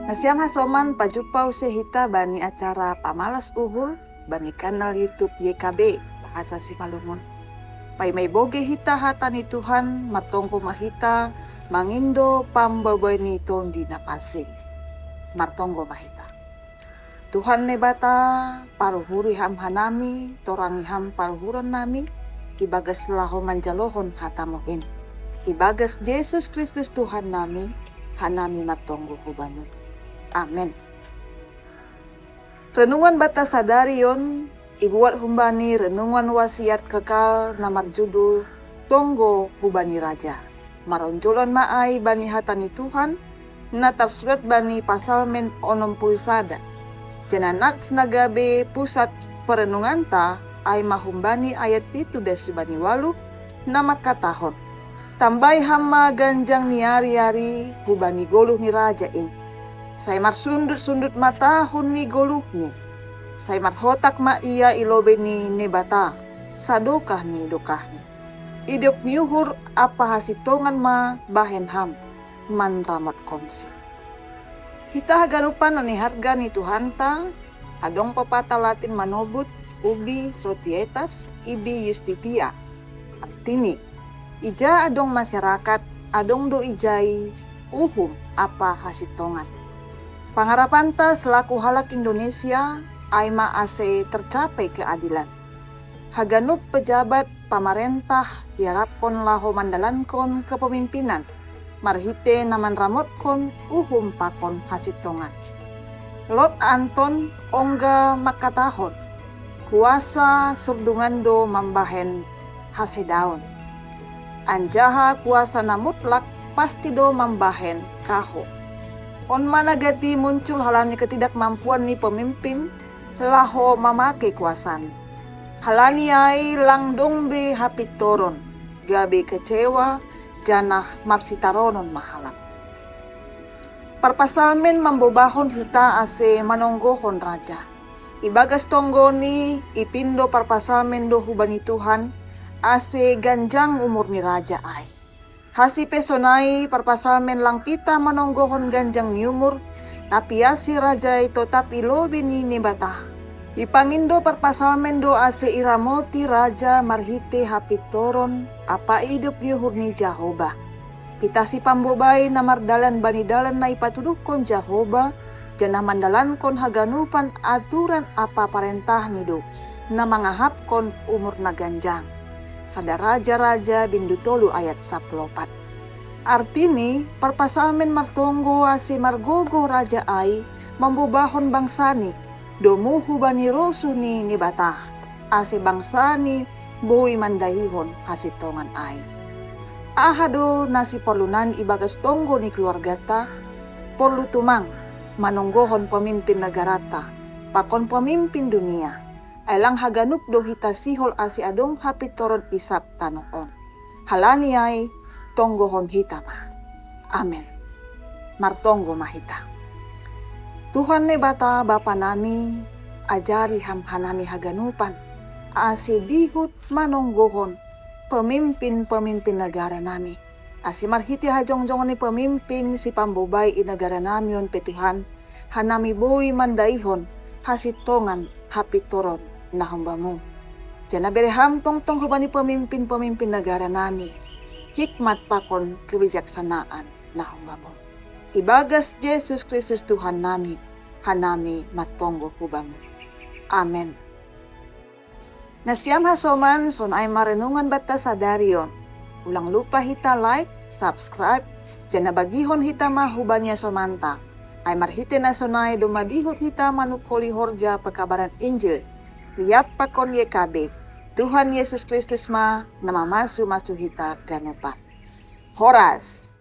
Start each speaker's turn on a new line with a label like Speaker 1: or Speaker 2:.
Speaker 1: Nasiam hasoman pajupau sehita bani acara pamalas uhul bani kanal YouTube YKB bahasa Simalungun. Pai may boge hita hatani Tuhan martongko mahita mangindo pambaboy nito di napasing. Martonggo mahita. Tuhan ne bata paruhuri ham hanami torangi ham paruhuran nami ibagas laho manjalohon hatamohin. Ibagas Yesus Kristus Tuhan nami hanami martonggo hubanu. Amin. Renungan bata sadarion ibuat humbani renungan wasiat kekal namar judul Tonggo hubani raja. Maronjolan maai bani hatani Tuhan natar surat bani pasal men 60 sada. Jananat nagabe pusat perenungan ta ay mahumbani ayat pitu desi bani walu nama katahon. Tambai hama ganjang ni ari-ari hubani goluh ni raja in. Saya mar sundut mata hunni goluhni. Saya mar hotak ma iya ilobe ni nebata. Sadokah ni dokahni. Idop miuhur apa hasitongan ma bahen ham. Man ramot komsi. Hita haganupan ani harga ni Tuhanta. Adong pepatah Latin manobut. Ubi sotietas ibi justitia. Artini. Ija adong masyarakat. Adong do ijai. Uhum apa hasitongan. Pengharapan ta selaku halak Indonesia aima ase tercapai keadilan. Haganup pejabat pamarentah diharapkan laho mandalankon kepemimpinan. Marhite naman ramotkon uhum pakon hasitongan. Lot Anton ongga makatahon. Kuasa surdungando mambahen hasedaon. Anjaha kuasa namutlak pasti do mambahen kaho. On managati muncul halani ketidakmampuan ni pemimpin laho mamake kuasani. Halani ay langdong be hapit toron, gabe kecewa, janah marsitaronon mahalap. Parpasalmen mambobahon hita ase manonggohon raja. Ibagas tonggoni ipindo parpasalmen do hubani Tuhan ase ganjang umur ni raja ay. Hasi pesonai parpasalmen lang pita manonggohon ganjang ni umur, tapi asi raja ito tapi lobi ni nebata. Ipangindo parpasalmen do ase iramoti raja marhite hapit toron apa hidup yuhur ni Jahoba. Pita si pambobay na mardalan banidalan na ipatudukon Jahoba, jana mandalankon haganupan aturan apa parentah ni do, na mangahapkon umur na ganjang. Sada raja-raja bindutolu ayat 14. Artini parpasalmen martonggo ase margogo raja ay mambubahon bangsani domuhu bani rosu ni nibata ase bangsani boy mandahihon hasitongan ay. Ahado nasi perlunan ibagas tonggo ni keluarga ta perlu tumang manonggohon pemimpin negara ta pakon pemimpin dunia. Ailang haganup do hita sihol asi adong hapit toron isap tanoon. Halani ay tonggohon hita ma. Amen. Martonggo mahita. Tuhan ne bata bapa nami ajari ham hanami haganupan. Asi dihut manonggohon pemimpin-pemimpin negara nami. Asi marhiti hajong-jong ni pemimpin si pambobay i negara nami on petuhan. Hanami boy mandaihon hasitongan hapit toron na hambamu. Jana bereham tong-tong hubani pemimpin-pemimpin negara nami. Hikmat pakon kebijaksanaan na hambamu. Ibagas Yesus Kristus Tuhan nami, hanami matonggo hubamu. Amen. Nasiam hasoman son ay marenungan bata sadarion. Ulang lupa hita like, subscribe, jana bagihon hita mahubanya somanta. Ay marhite na sonay dumadihot hita manukoli horja pekabaran Injil. Liap pakon YKB, Tuhan Yesus Kristus ma namamasu-masu hita ganupan. Horas.